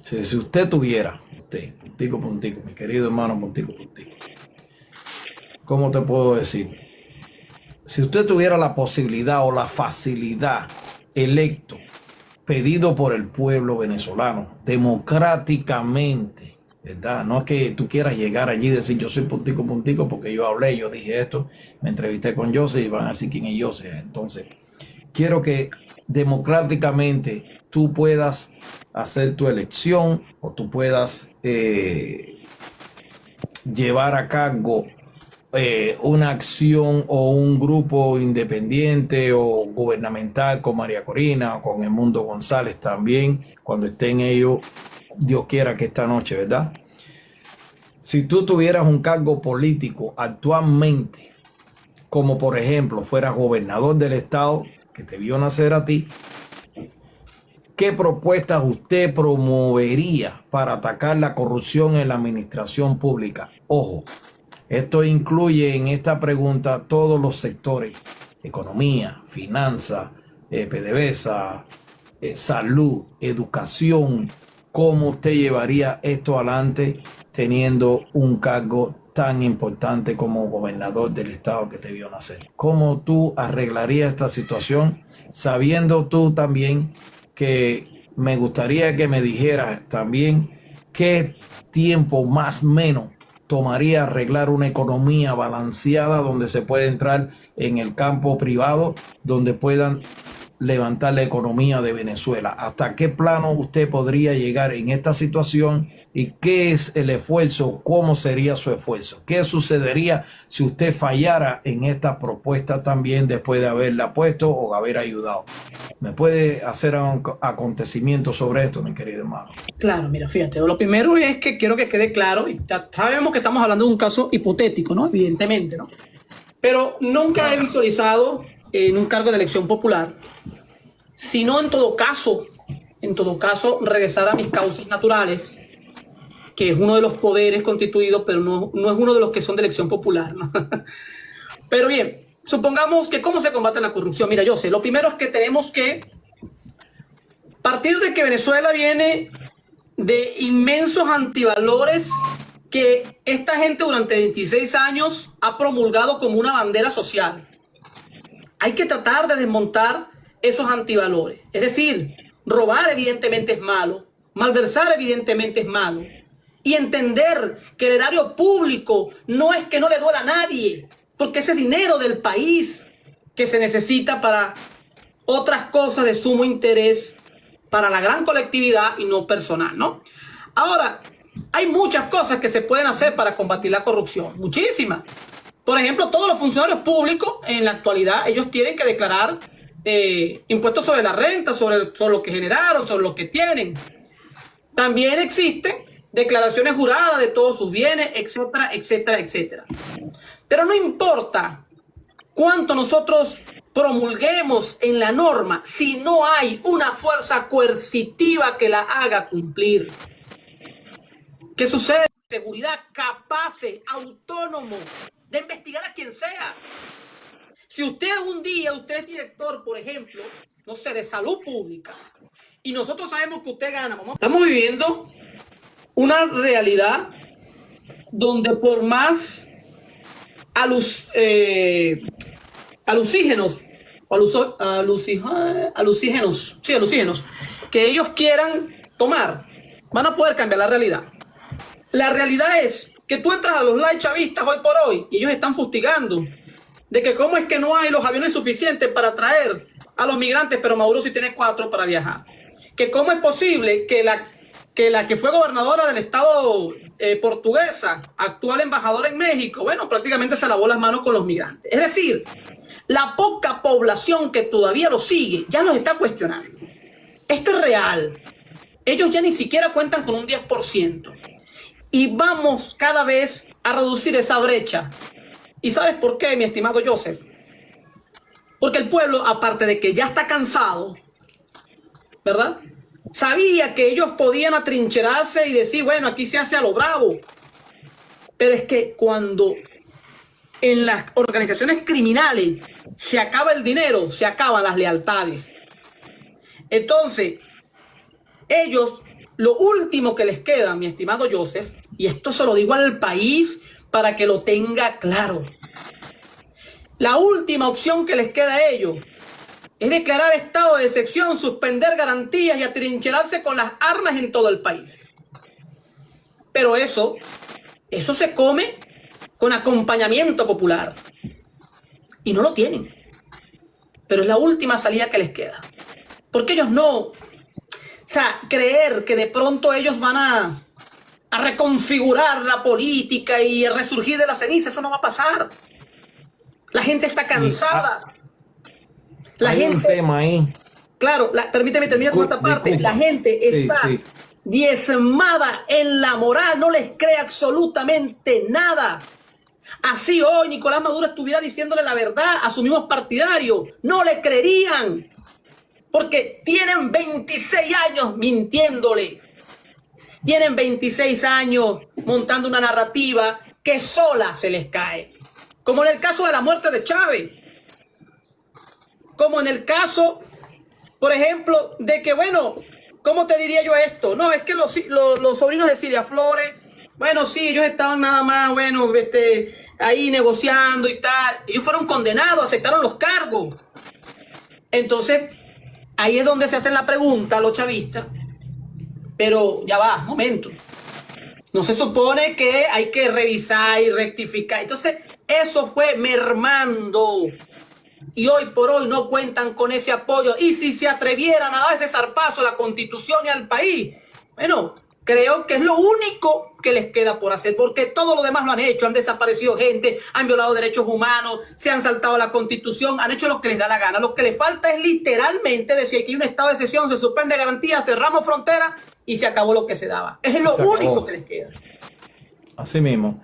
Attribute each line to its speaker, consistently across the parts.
Speaker 1: Si usted tuviera, usted, puntico, puntico, mi querido hermano, puntico, puntico, ¿cómo te puedo decir? Si usted tuviera la posibilidad o la facilidad, electo, pedido por el pueblo venezolano, democráticamente, ¿verdad? No es que tú quieras llegar allí y decir yo soy puntico, puntico, porque yo hablé, yo dije esto, me entrevisté con José y van a decir quién es José. Entonces, quiero que democráticamente tú puedas hacer tu elección o tú puedas llevar a cargo una acción o un grupo independiente o gubernamental con María Corina o con el Mundo González también, cuando estén ellos, Dios quiera que esta noche, ¿verdad? Si tú tuvieras un cargo político actualmente, como por ejemplo fueras gobernador del estado que te vio nacer a ti, ¿qué propuestas usted promovería para atacar la corrupción en la administración pública? Ojo, esto incluye en esta pregunta todos los sectores: economía, finanzas, PDVSA, salud, educación. ¿Cómo usted llevaría esto adelante teniendo un cargo tan importante como gobernador del estado que te vio nacer? ¿Cómo tú arreglarías esta situación sabiendo tú también que me gustaría que me dijeras también qué tiempo más o menos tomaría arreglar una economía balanceada donde se puede entrar en el campo privado, donde puedan levantar la economía de Venezuela? ¿Hasta qué plano usted podría llegar en esta situación y qué es el esfuerzo? ¿Cómo sería su esfuerzo? ¿Qué sucedería si usted fallara en esta propuesta también después de haberla puesto o haber ayudado? ¿Me puede hacer un acontecimiento sobre esto, mi querido hermano?
Speaker 2: Claro, mira, fíjate, lo primero es que quiero que quede claro, y sabemos que estamos hablando de un caso hipotético, ¿no? Evidentemente, ¿no? Pero nunca he visualizado en un cargo de elección popular, sino en todo caso, regresar a mis causas naturales, que es uno de los poderes constituidos, pero no es uno de los que son de elección popular, ¿no? Pero bien, supongamos que ¿cómo se combate la corrupción? Mira, yo sé, lo primero es que tenemos que partir de que Venezuela viene de inmensos antivalores que esta gente durante 26 años ha promulgado como una bandera social. Hay que tratar de desmontar esos antivalores. Es decir, robar evidentemente es malo, malversar evidentemente es malo, y entender que el erario público no es que no le duela a nadie, porque ese dinero del país que se necesita para otras cosas de sumo interés para la gran colectividad y no personal, ¿no? Ahora, hay muchas cosas que se pueden hacer para combatir la corrupción, muchísimas. Por ejemplo, todos los funcionarios públicos en la actualidad, ellos tienen que declarar impuestos sobre la renta, sobre lo que generaron, sobre lo que tienen. También existen declaraciones juradas de todos sus bienes, etcétera, etcétera, etcétera. Pero no importa cuánto nosotros promulguemos en la norma si no hay una fuerza coercitiva que la haga cumplir. ¿Qué sucede? Seguridad capaz, autónomo, de investigar a quien sea. Si usted un día, usted es director, por ejemplo, no sé, de salud pública, y nosotros sabemos que usted gana, estamos viviendo una realidad donde por más alucígenos que ellos quieran tomar, van a poder cambiar la realidad. La realidad es que tú entras a los live chavistas hoy por hoy y ellos están fustigando de que cómo es que no hay los aviones suficientes para traer a los migrantes, pero Maduro sí tiene 4 para viajar. Que cómo es posible que la que fue gobernadora del estado portuguesa, actual embajadora en México, bueno, prácticamente se lavó las manos con los migrantes. Es decir, la poca población que todavía lo sigue ya los está cuestionando. Esto es real. Ellos ya ni siquiera cuentan con un 10%. Y vamos cada vez a reducir esa brecha. ¿Y sabes por qué, mi estimado Joseph? Porque el pueblo, aparte de que ya está cansado, ¿verdad? Sabía que ellos podían atrincherarse y decir, bueno, aquí se hace a lo bravo. Pero es que cuando en las organizaciones criminales se acaba el dinero, se acaban las lealtades. Entonces, ellos lo último que les queda, mi estimado Joseph, y esto se lo digo al país para que lo tenga claro, la última opción que les queda a ellos es declarar estado de excepción, suspender garantías y atrincherarse con las armas en todo el país. Pero eso se come con acompañamiento popular. Y no lo tienen. Pero es la última salida que les queda. Porque ellos no... O sea, creer que de pronto ellos van a reconfigurar la política y a resurgir de la ceniza, eso no va a pasar. La gente está cansada.
Speaker 1: Hay un tema ahí.
Speaker 2: Claro, permíteme terminar con esta parte. Disculpa. La gente está diezmada en la moral, no les cree absolutamente nada. Así hoy Nicolás Maduro estuviera diciéndole la verdad a sus mismos partidarios, no le creerían, porque tienen 26 años mintiéndole. Tienen 26 años montando una narrativa que sola se les cae. Como en el caso de la muerte de Chávez. Como en el caso, por ejemplo, de que, bueno, ¿cómo te diría yo esto? No, es que los sobrinos de Cilia Flores, bueno, sí, ellos estaban nada más, bueno, ahí negociando y tal. Ellos fueron condenados, aceptaron los cargos. Entonces, ahí es donde se hacen la pregunta a los chavistas. Pero ya va, momento. No se supone que hay que revisar y rectificar. Entonces, eso fue mermando. Y hoy por hoy no cuentan con ese apoyo. Y si se atrevieran a dar ese zarpazo a la Constitución y al país, bueno, creo que es lo único que les queda por hacer, porque todo lo demás lo han hecho. Han desaparecido gente, han violado derechos humanos, se han saltado la Constitución, han hecho lo que les da la gana. Lo que les falta es literalmente decir que hay un estado de excepción, se suspende garantía, cerramos fronteras y se acabó lo que se daba. Es lo único que les queda.
Speaker 1: Así mismo.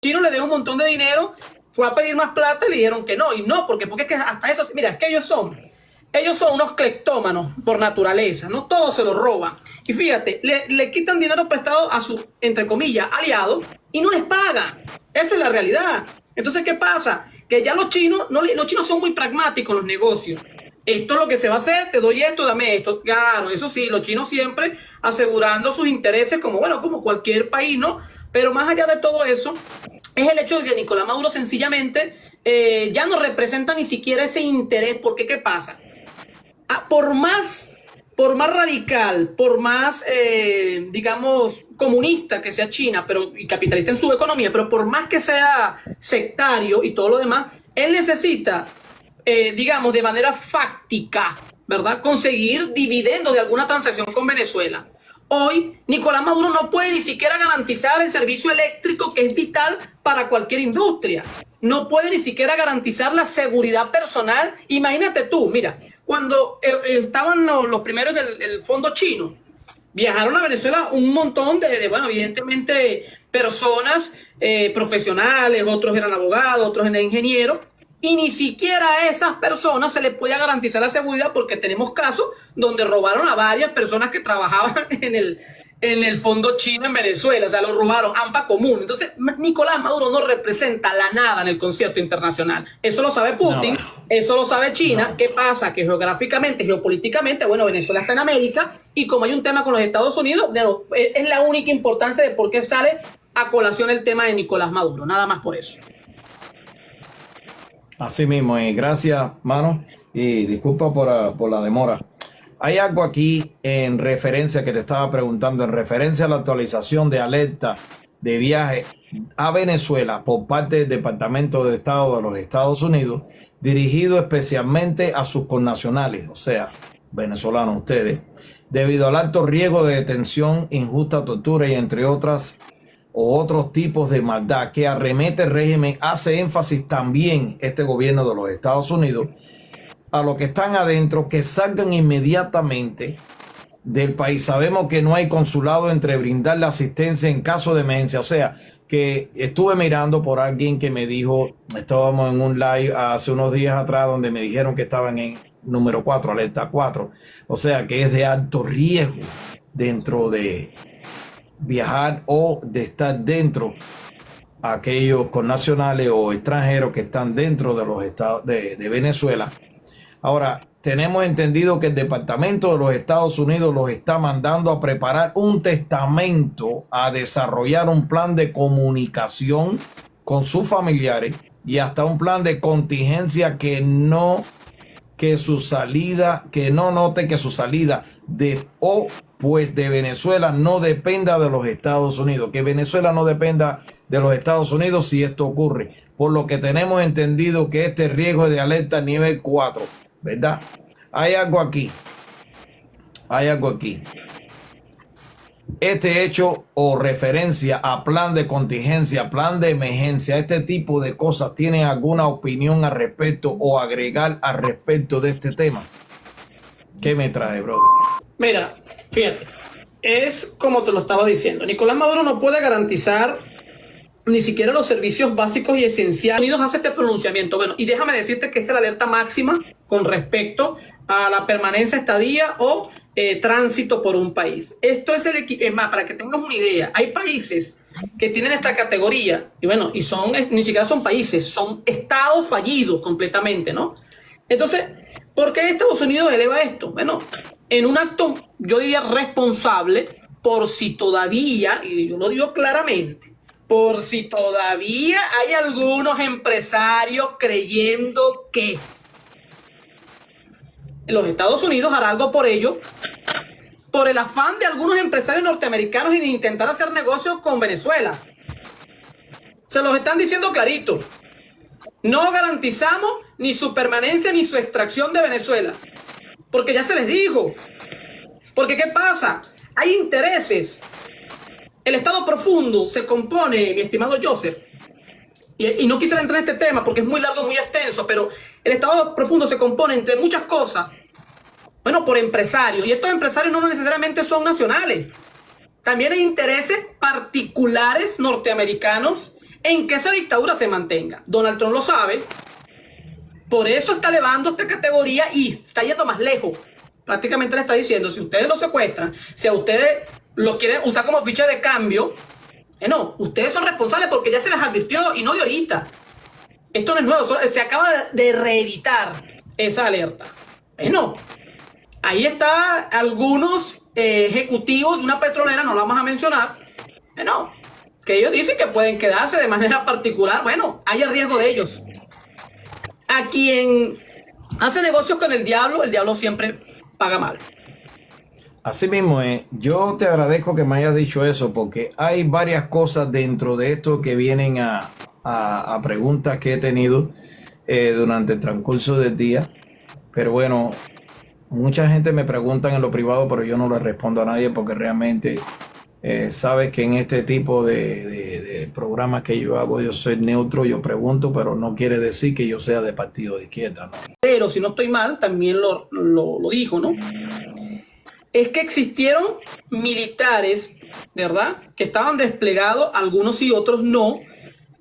Speaker 2: Chino le dio un montón de dinero, fue a pedir más plata y le dijeron que no. Y no, porque es que hasta eso, mira, es que ellos son unos cleptómanos por naturaleza, no todos se lo roban. Y fíjate, le quitan dinero prestado a su, entre comillas, aliado y no les pagan. Esa es la realidad. Entonces, ¿qué pasa? Que ya los chinos, los chinos son muy pragmáticos en los negocios. Esto es lo que se va a hacer, te doy esto, dame esto. Claro, eso sí, los chinos siempre asegurando sus intereses como, bueno, como cualquier país, ¿no? Pero más allá de todo eso, es el hecho de que Nicolás Maduro sencillamente ya no representa ni siquiera ese interés. Porque, ¿qué pasa? Por más radical, por más, digamos, comunista que sea China y capitalista en su economía, pero por más que sea sectario y todo lo demás, él necesita, digamos, de manera fáctica, ¿verdad?, conseguir dividendos de alguna transacción con Venezuela. Hoy, Nicolás Maduro no puede ni siquiera garantizar el servicio eléctrico, que es vital para cualquier industria. No puede ni siquiera garantizar la seguridad personal. Imagínate tú, mira, cuando estaban los primeros del fondo chino, viajaron a Venezuela un montón bueno, evidentemente personas profesionales, otros eran abogados, otros eran ingenieros, y ni siquiera a esas personas se les podía garantizar la seguridad, porque tenemos casos donde robaron a varias personas que trabajaban en el fondo chino en Venezuela. O sea, lo robaron, AMPA común. Entonces, Nicolás Maduro no representa la nada en el concierto internacional. Eso lo sabe Putin, eso lo sabe China. ¿Qué pasa? Que geográficamente, geopolíticamente, bueno, Venezuela está en América, y como hay un tema con los Estados Unidos, es la única importancia de por qué sale a colación el tema de Nicolás Maduro. Nada más por eso.
Speaker 1: Así mismo, y gracias, mano, y disculpa por la demora. Hay algo aquí en referencia que te estaba preguntando, en referencia a la actualización de alerta de viaje a Venezuela por parte del Departamento de Estado de los Estados Unidos, dirigido especialmente a sus connacionales, o sea, venezolanos ustedes, debido al alto riesgo de detención, injusta tortura y entre otras o otros tipos de maldad que arremete el régimen. Hace énfasis también este gobierno de los Estados Unidos a los que están adentro que salgan inmediatamente del país. Sabemos que no hay consulado entre brindar la asistencia en caso de emergencia. O sea, que estuve mirando por alguien que me dijo, estábamos en un live hace unos días atrás donde me dijeron que estaban en número 4, alerta 4. O sea, que es de alto riesgo dentro de viajar o de estar dentro aquellos connacionales o extranjeros que están dentro de los estados de Venezuela. Ahora, tenemos entendido que el Departamento de los Estados Unidos los está mandando a preparar un testamento, a desarrollar un plan de comunicación con sus familiares y hasta un plan de contingencia que no note que su salida de Venezuela no dependa de los Estados Unidos, que Venezuela no dependa de los Estados Unidos si esto ocurre. Por lo que tenemos entendido que este riesgo es de alerta nivel 4, ¿verdad? Hay algo aquí. Este hecho o referencia a plan de contingencia, plan de emergencia, este tipo de cosas, ¿tienen alguna opinión al respecto o agregar al respecto de este tema? ¿Qué me trae, brother?
Speaker 2: Mira, fíjate, es como te lo estaba diciendo. Nicolás Maduro no puede garantizar ni siquiera los servicios básicos y esenciales. Unidos hace este pronunciamiento. Bueno, y déjame decirte que esa es la alerta máxima con respecto a la permanencia, estadía o tránsito por un país. Esto es el equipo. Es más, para que tengas una idea, hay países que tienen esta categoría y bueno, y son ni siquiera son países, son estados fallidos completamente, ¿no? Entonces, ¿por qué Estados Unidos eleva esto? Bueno, en un acto, yo diría responsable, por si todavía, y yo lo digo claramente, por si todavía hay algunos empresarios creyendo que los Estados Unidos hará algo por ello, por el afán de algunos empresarios norteamericanos en intentar hacer negocios con Venezuela. Se los están diciendo clarito. No garantizamos ni su permanencia ni su extracción de Venezuela. Porque ya se les dijo. Porque ¿qué pasa? Hay intereses. El Estado profundo se compone, mi estimado Joseph, y no quisiera entrar en este tema porque es muy largo, muy extenso, pero el Estado profundo se compone entre muchas cosas, bueno, por empresarios, y estos empresarios no necesariamente son nacionales. También hay intereses particulares norteamericanos en que esa dictadura se mantenga. Donald Trump lo sabe, por eso está elevando esta categoría y está yendo más lejos. Prácticamente le está diciendo, si ustedes lo secuestran, si a ustedes lo quieren usar como ficha de cambio, no, ustedes son responsables porque ya se les advirtió y no de ahorita. Esto no es nuevo, se acaba de reeditar esa alerta. No, ahí está algunos ejecutivos de una petrolera, no la vamos a mencionar, no, que ellos dicen que pueden quedarse de manera particular. Bueno, hay el riesgo de ellos. A quien hace negocios con el diablo siempre paga mal.
Speaker 1: Así mismo es. Yo te agradezco que me hayas dicho eso porque hay varias cosas dentro de esto que vienen a preguntas que he tenido durante el transcurso del día. Pero bueno, mucha gente me pregunta en lo privado, pero yo no le respondo a nadie porque realmente sabes que en este tipo de programas que yo hago yo soy neutro, yo pregunto, pero no quiere decir que yo sea de partido de izquierda, ¿no?
Speaker 2: Pero si no estoy mal, también lo dijo, ¿no? Es que existieron militares, ¿verdad?, que estaban desplegados, algunos y otros no,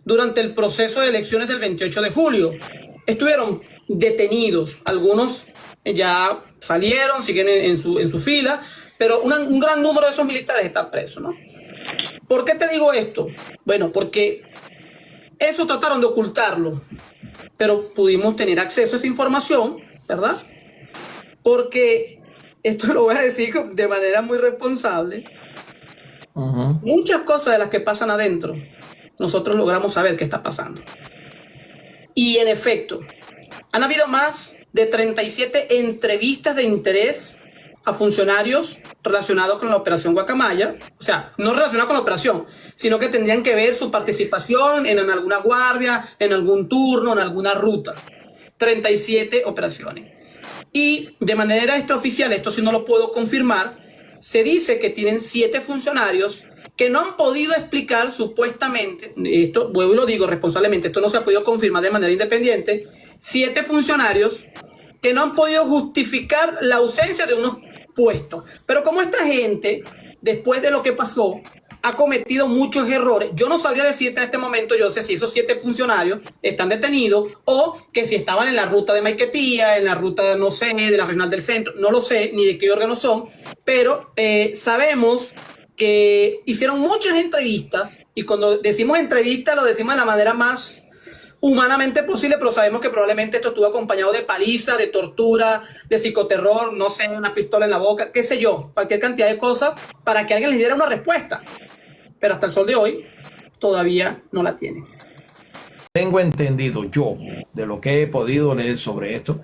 Speaker 2: durante el proceso de elecciones del 28 de julio. Estuvieron detenidos, algunos ya salieron, siguen en su fila, pero un gran número de esos militares están presos, ¿no? ¿Por qué te digo esto? Bueno, porque eso trataron de ocultarlo, pero pudimos tener acceso a esa información, ¿verdad? Porque esto lo voy a decir de manera muy responsable. Muchas cosas de las que pasan adentro, nosotros logramos saber qué está pasando. Y en efecto, han habido más de 37 entrevistas de interés a funcionarios relacionados con la operación Guacamaya, o sea, no relacionados con la operación, sino que tendrían que ver su participación en alguna guardia, en algún turno, en alguna ruta. 37 operaciones. Y de manera extraoficial, esto sí no lo puedo confirmar, se dice que tienen 7 funcionarios que no han podido explicar supuestamente, esto vuelvo y lo digo responsablemente, esto no se ha podido confirmar de manera independiente, 7 funcionarios que no han podido justificar la ausencia de unos puestos. Pero como esta gente, después de lo que pasó, ha cometido muchos errores, yo no sabría decirte en este momento, yo sé si esos 7 funcionarios están detenidos o que si estaban en la ruta de Maiquetía, en la ruta, no sé, de la regional del centro, no lo sé, ni de qué órgano son, pero sabemos que hicieron muchas entrevistas, y cuando decimos entrevistas lo decimos de la manera más humanamente posible, pero sabemos que probablemente esto estuvo acompañado de paliza, de tortura, de psicoterror, no sé, una pistola en la boca, qué sé yo, cualquier cantidad de cosas para que alguien les diera una respuesta. Pero hasta el sol de hoy todavía no la tienen.
Speaker 1: Tengo entendido yo, de lo que he podido leer sobre esto,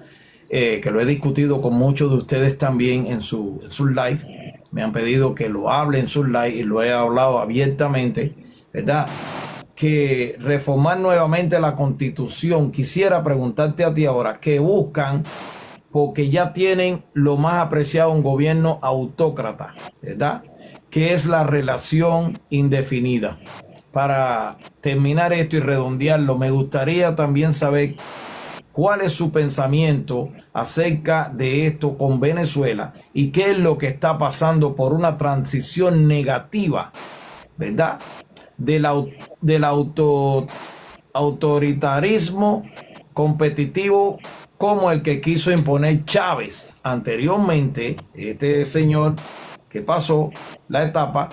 Speaker 1: que lo he discutido con muchos de ustedes también en sus live. Me han pedido que lo hable en sus live y lo he hablado abiertamente, ¿verdad? Que reformar nuevamente la Constitución. Quisiera preguntarte a ti ahora, ¿qué buscan? Porque ya tienen lo más apreciado, un gobierno autócrata, ¿verdad? Que es la relación indefinida. Para terminar esto y redondearlo, me gustaría también saber cuál es su pensamiento acerca de esto con Venezuela y qué es lo que está pasando por una transición negativa, ¿verdad? Del autoritarismo competitivo como el que quiso imponer Chávez anteriormente, este señor que pasó la etapa,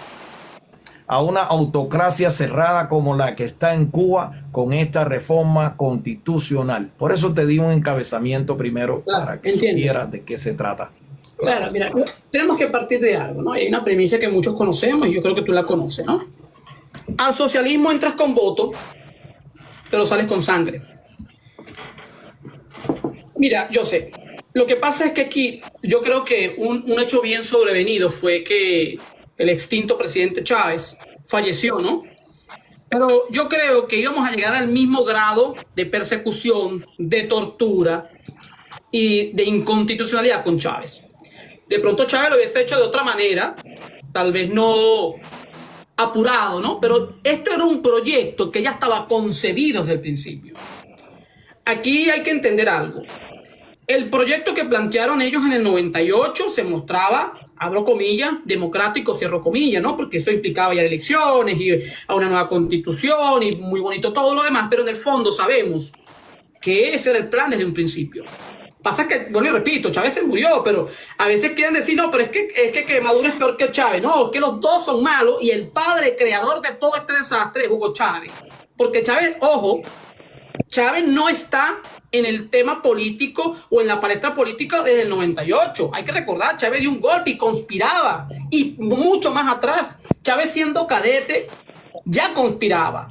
Speaker 1: a una autocracia cerrada como la que está en Cuba con esta reforma constitucional. Por eso te di un encabezamiento primero, para que supieras de qué se trata.
Speaker 2: Claro, mira, tenemos que partir de algo, ¿no? Hay una premisa que muchos conocemos y yo creo que tú la conoces, ¿no? Al socialismo entras con voto, pero sales con sangre. Mira, yo sé, lo que pasa es que aquí yo creo que un hecho bien sobrevenido fue que el extinto presidente Chávez falleció, ¿no? Pero yo creo que íbamos a llegar al mismo grado de persecución, de tortura y de inconstitucionalidad con Chávez. De pronto Chávez lo hubiese hecho de otra manera, tal vez no apurado, ¿no? Pero esto era un proyecto que ya estaba concebido desde el principio. Aquí hay que entender algo. El proyecto que plantearon ellos en el 98 se mostraba, abro comillas, democrático, cierro comillas, ¿no? Porque eso implicaba ya elecciones y a una nueva constitución y muy bonito todo lo demás, pero en el fondo sabemos que ese era el plan desde un principio. Pasa que, bueno, y repito, Chávez se murió, pero a veces quieren decir, no, pero es que Maduro es peor que Chávez. No, es que los dos son malos y el padre creador de todo este desastre es Hugo Chávez. Porque Chávez, ojo, Chávez no está en el tema político o en la palestra política desde el 98. Hay que recordar, Chávez dio un golpe y conspiraba. Y mucho más atrás, Chávez siendo cadete ya conspiraba.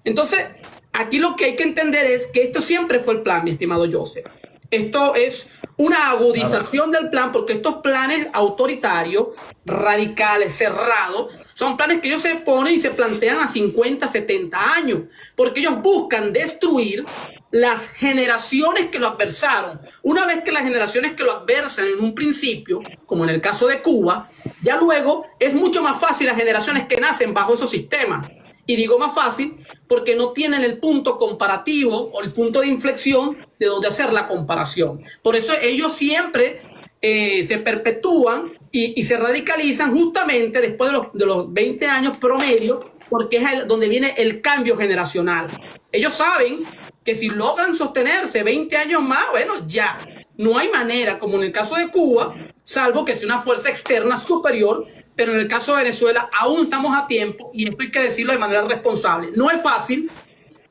Speaker 2: Entonces, aquí lo que hay que entender es que esto siempre fue el plan, mi estimado Joseph. Esto es una agudización del plan, porque estos planes autoritarios, radicales, cerrados, son planes que ellos se ponen y se plantean a 50, 70 años, porque ellos buscan destruir las generaciones que lo adversaron. Una vez que las generaciones que lo adversan en un principio, como en el caso de Cuba, ya luego es mucho más fácil las generaciones que nacen bajo esos sistemas. Y digo más fácil porque no tienen el punto comparativo o el punto de inflexión de donde hacer la comparación. Por eso ellos siempre se perpetúan y se radicalizan justamente después de los 20 años promedio, porque es donde viene el cambio generacional. Ellos saben que si logran sostenerse 20 años más, bueno, ya no hay manera, como en el caso de Cuba, salvo que sea una fuerza externa superior. Pero en el caso de Venezuela aún estamos a tiempo, y esto hay que decirlo de manera responsable. No es fácil,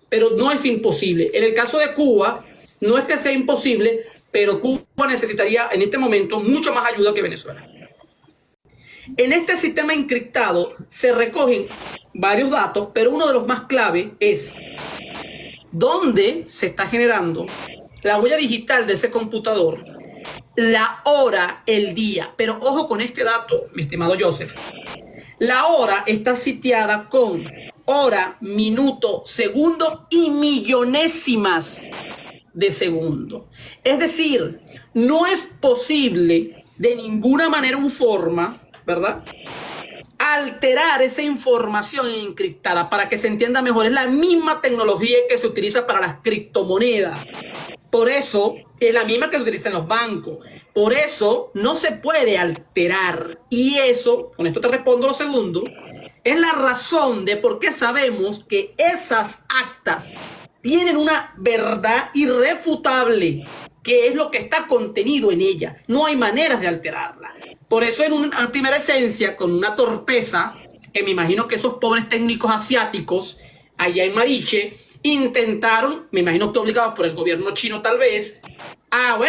Speaker 2: pero no es imposible. En el caso de Cuba, no es que sea imposible, pero Cuba necesitaría en este momento mucho más ayuda que Venezuela. En este sistema encriptado se recogen varios datos, pero uno de los más clave es dónde se está generando la huella digital de ese computador la hora, el día. Pero ojo con este dato, mi estimado Joseph. La hora está sitiada con hora, minuto, segundo y millonésimas de segundo. Es decir, no es posible de ninguna manera u forma, ¿verdad?, alterar esa información encriptada. Para que se entienda mejor, es la misma tecnología que se utiliza para las criptomonedas. Por eso es la misma que se utiliza en los bancos. Por eso no se puede alterar. Y eso, con esto te respondo lo segundo, es la razón de por qué sabemos que esas actas tienen una verdad irrefutable, que es lo que está contenido en ella. No hay maneras de alterarla. Por eso en una primera esencia, con una torpeza, que me imagino que esos pobres técnicos asiáticos allá en Mariche intentaron, me imagino que obligados por el gobierno chino tal vez, a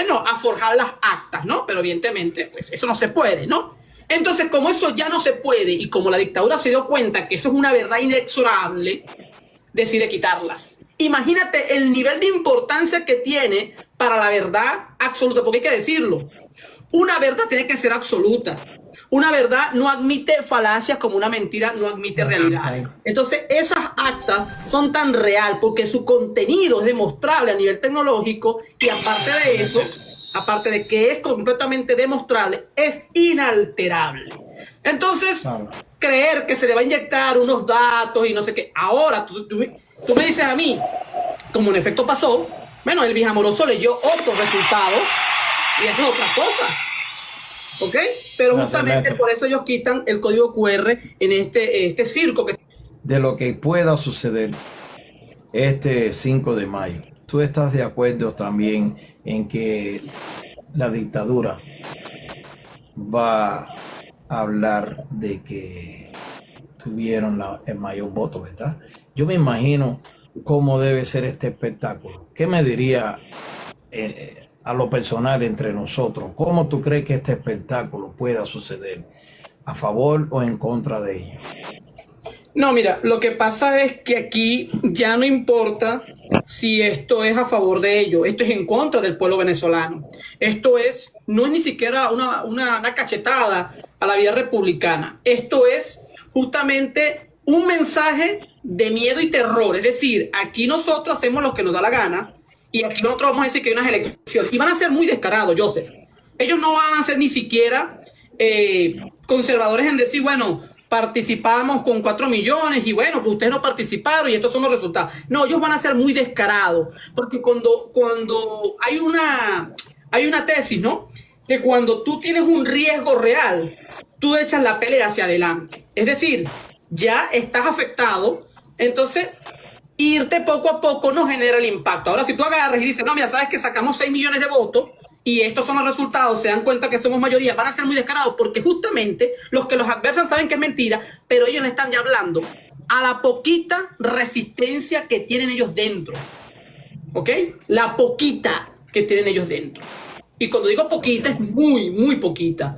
Speaker 2: forjar las actas, ¿no? Pero evidentemente, pues eso no se puede, ¿no? Entonces, como eso ya no se puede y como la dictadura se dio cuenta que eso es una verdad inexorable, decide quitarlas. Imagínate el nivel de importancia que tiene para la verdad absoluta, porque hay que decirlo. Una verdad tiene que ser absoluta. Una verdad no admite falacias, como una mentira no admite realidad. Entonces, esas actas son tan real porque su contenido es demostrable a nivel tecnológico y aparte de eso, aparte de que es completamente demostrable, es inalterable. Entonces, creer que se le va a inyectar unos datos y no sé qué. Ahora, tú me dices a mí, como en efecto pasó, bueno, el Bijamoroso leyó otros resultados y eso es otra cosa. ¿Ok? Pero justamente por eso ellos quitan el código QR en este circo.
Speaker 1: De lo que pueda suceder este 5 de mayo, ¿tú estás de acuerdo también en que la dictadura va a hablar de que tuvieron el mayor voto, verdad? Yo me imagino cómo debe ser este espectáculo. ¿Qué me diría a lo personal entre nosotros? ¿Cómo tú crees que este espectáculo pueda suceder? ¿A favor o en contra de ellos?
Speaker 2: No, mira, lo que pasa es que aquí ya no importa si esto es a favor de ellos, esto es en contra del pueblo venezolano. Esto no es ni siquiera una cachetada a la vida republicana. Esto es justamente un mensaje de miedo y terror. Es decir, aquí nosotros hacemos lo que nos da la gana y aquí nosotros vamos a decir que hay unas elecciones. Y van a ser muy descarados, Joseph. Ellos no van a ser ni siquiera conservadores en decir, bueno, participamos con 4 millones y bueno, pues ustedes no participaron y estos son los resultados. No, ellos van a ser muy descarados. Porque cuando hay una tesis, ¿no? Que cuando tú tienes un riesgo real, tú echas la pelea hacia adelante. Es decir, ya estás afectado, entonces irte poco a poco no genera el impacto. Ahora, si tú agarras y dices, no, mira, sabes que sacamos 6 millones de votos y estos son los resultados, se dan cuenta que somos mayoría, van a ser muy descarados porque justamente los que los adversan saben que es mentira, pero ellos le están ya hablando a la poquita resistencia que tienen ellos dentro. ¿Ok? La poquita que tienen ellos dentro. Y cuando digo poquita, es muy, muy poquita.